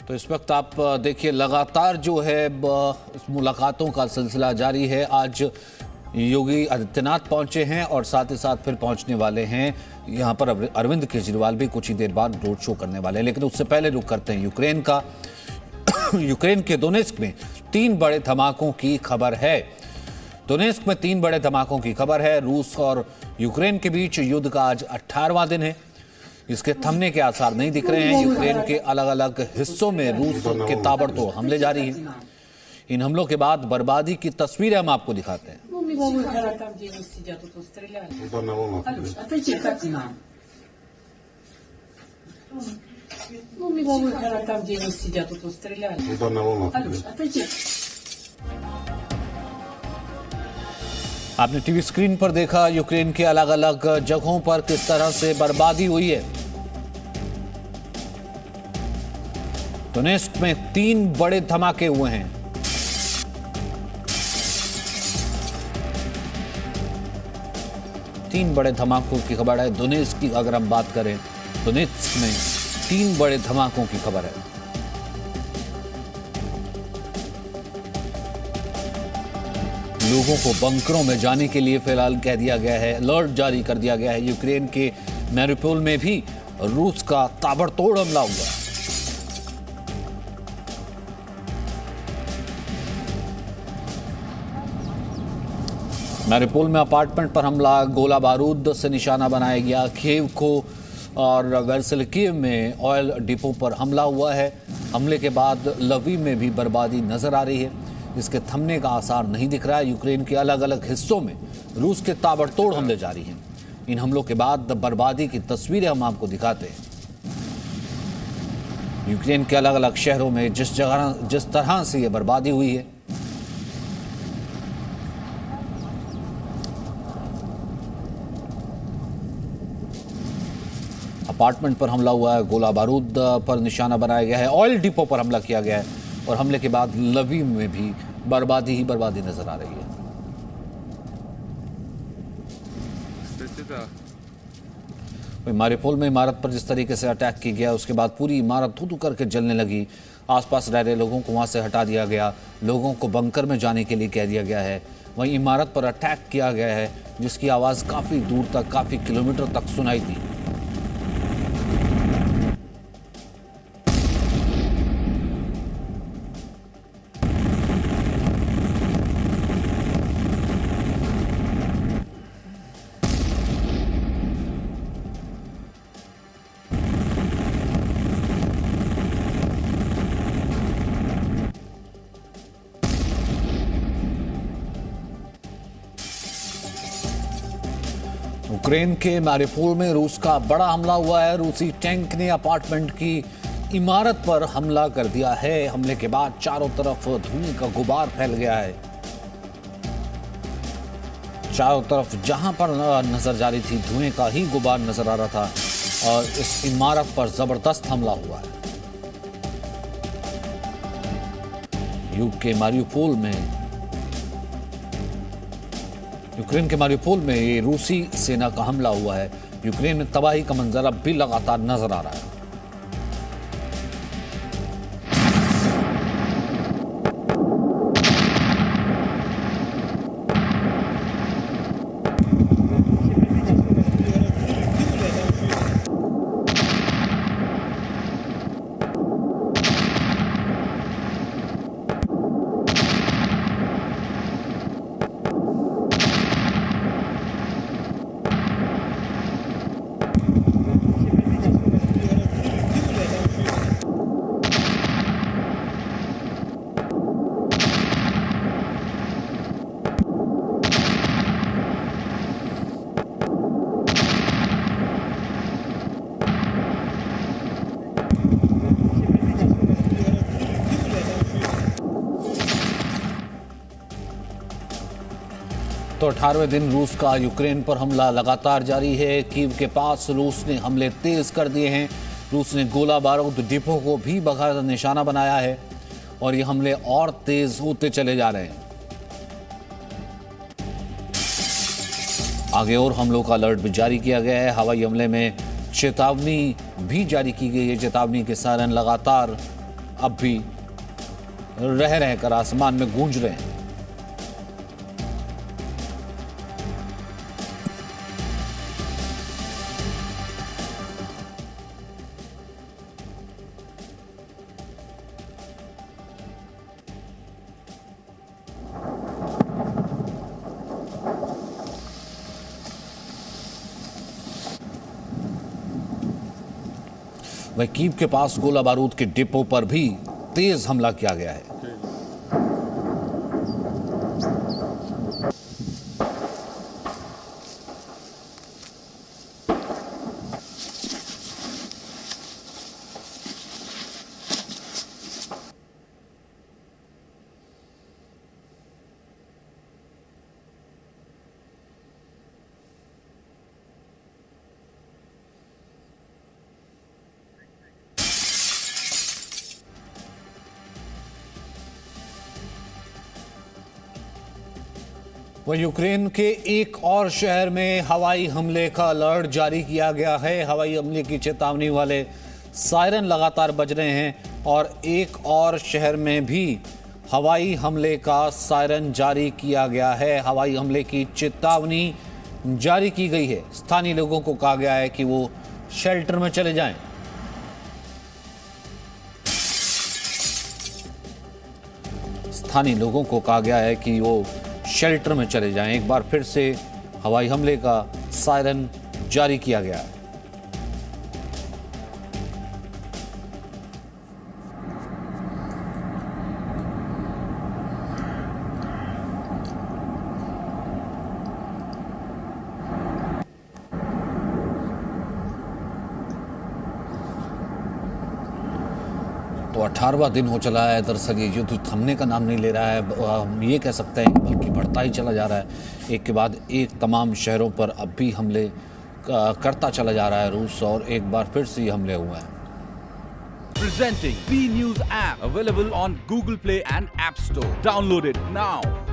तो इस वक्त आप देखिए लगातार जो है इस मुलाकातों का सिलसिला जारी है। आज योगी आदित्यनाथ पहुंचे हैं और साथ ही साथ फिर पहुंचने वाले हैं यहां पर अरविंद केजरीवाल भी कुछ ही देर बाद रोड शो करने वाले हैं। लेकिन उससे पहले रुक करते हैं यूक्रेन का। यूक्रेन के दोनेत्स्क में 3 बड़े धमाकों की खबर है। दोनेत्स्क में 3 बड़े धमाकों की खबर है। रूस और यूक्रेन के बीच युद्ध का आज 18वां दिन है। इसके थमने के आसार नहीं दिख रहे हैं। यूक्रेन के अलग अलग हिस्सों में रूस के ताबड़तोड़ हमले जारी हैं। इन हमलों के बाद बर्बादी की तस्वीरें हम आपको दिखाते हैं। आपने टीवी स्क्रीन पर देखा यूक्रेन के अलग अलग जगहों पर किस तरह से बर्बादी हुई है। दोनेत्स्क में 3 बड़े धमाके हुए हैं। तीन बड़े धमाकों की खबर है। दोनेत्स्क की अगर हम बात करें, दोनेत्स्क में 3 बड़े धमाकों की खबर है। लोगों को बंकरों में जाने के लिए फिलहाल कह दिया गया है, अलर्ट जारी कर दिया गया है। यूक्रेन के मैरिउपोल में भी रूस का ताबड़तोड़ हमला हुआ। मैरिउपोल में अपार्टमेंट पर हमला, गोला बारूद से निशाना बनाया गया। कीव को और वेर्सलकीव में ऑयल डिपो पर हमला हुआ है। हमले के बाद लवीव में भी बर्बादी नजर आ रही है। इसके थमने का आसार नहीं दिख रहा है। यूक्रेन के अलग अलग हिस्सों में रूस के ताबड़तोड़ हमले जारी हैं। इन हमलों के बाद बर्बादी की तस्वीरें हम आपको दिखाते हैं। यूक्रेन के अलग अलग शहरों में जिस तरह से ये बर्बादी हुई है, अपार्टमेंट पर हमला हुआ है, गोला बारूद पर निशाना बनाया गया है, ऑयल डिपो पर हमला किया गया है और हमले के बाद लवीव में भी बर्बादी ही बर्बादी नजर आ रही है। मारिउपोल में इमारत पर जिस तरीके से अटैक किया गया, उसके बाद पूरी इमारत धू-धू करके जलने लगी। आसपास रह रहे लोगों को वहां से हटा दिया गया। लोगों को बंकर में जाने के लिए कह दिया गया है। वहीं इमारत पर अटैक किया गया है जिसकी आवाज काफी दूर तक, काफी किलोमीटर तक सुनाई दी। यूक्रेन के मैरिउपोल में रूस का बड़ा हमला हुआ है। रूसी टैंक ने अपार्टमेंट की इमारत पर हमला कर दिया है। हमले के बाद चारों तरफ धुएं का गुबार फैल गया है। चारों तरफ जहां पर नजर जारी थी, धुएं का ही गुबार नजर आ रहा था और इस इमारत पर जबरदस्त हमला हुआ है। यूक्रेन के मारिउपोल में ये रूसी सेना का हमला हुआ है। यूक्रेन में तबाही का मंजर अब भी लगातार नजर आ रहा है। तो 18वें दिन रूस का यूक्रेन पर हमला लगातार जारी है। कीव के पास रूस ने हमले तेज कर दिए हैं। रूस ने गोला बारूद डिपो को भी बगैर निशाना बनाया है और ये हमले और तेज होते चले जा रहे हैं। आगे और हमलों का अलर्ट भी जारी किया गया है। हवाई हमले में चेतावनी भी जारी की गई है। चेतावनी के सायरन लगातार अब भी रहकर आसमान में गूंज रहे हैं। वहीं कीव के पास गोला बारूद के डिपो पर भी तेज हमला किया गया है। वह यूक्रेन के एक और शहर में हवाई हमले का अलर्ट जारी किया गया है। हवाई हमले की चेतावनी वाले सायरन लगातार बज रहे हैं और एक और शहर में भी हवाई हमले का सायरन जारी किया गया है। हवाई हमले की चेतावनी जारी की गई है। स्थानीय लोगों को कहा गया है कि वो शेल्टर में चले जाएं। स्थानीय लोगों को कहा गया है कि वो शेल्टर में चले जाएं। एक बार फिर से हवाई हमले का सायरन जारी किया गया है। तो 18वां दिन हो चला है। दरअसल ये युद्ध थमने का नाम नहीं ले रहा है। हम ये कह सकते हैं बल्कि बढ़ता ही चला जा रहा है। एक के बाद एक तमाम शहरों पर अब भी हमले करता चला जा रहा है रूस, और एक बार फिर से ये हमले हुए हैं। Presenting B News app available on Google Play and App Store. Download it now.